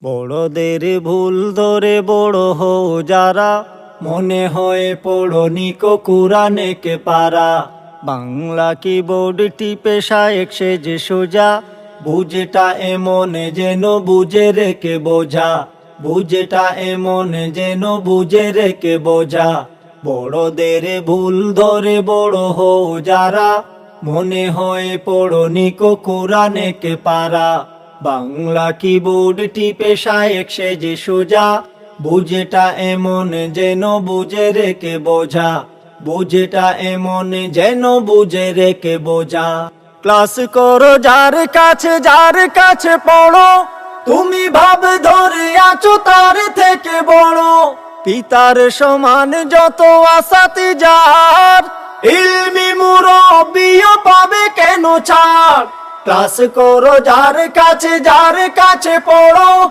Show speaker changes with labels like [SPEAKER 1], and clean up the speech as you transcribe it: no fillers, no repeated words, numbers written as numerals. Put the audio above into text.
[SPEAKER 1] বড়দের ভুল ধরে বড় হও যারা, মনে হয় পড়নি কো কুরআনে কে পারা। বাংলা কিবোর্ড টিপে শায়েক সেজে সোজা, বুঝেটা এমন যেন বুঝে রেখে বোঝা, বুঝেটা এমন যেন বুঝে রেখে বোঝা। বড়দের ভুল ধরে বড় হও যারা, মনে হয় পড়নি কো কুরআনে কে পারা। বাংলা কিবোর্ড টিপে শায়েক সেজে সোজা, বুঝেটা এমন যেন বুঝে রেখে বোঝা, বুঝেটা এমন যেন বুঝে রেখে বোঝা। ক্লাস করো যার কাছে পড়ো, তুমি ভাব ধরে আছো তার থেকে বড়। পিতার সমান যত আসাতি যার, ইলমি মুরব্বিও পাবে কেন ছাড়। ক্লাস করো যার কাছে পড়ো,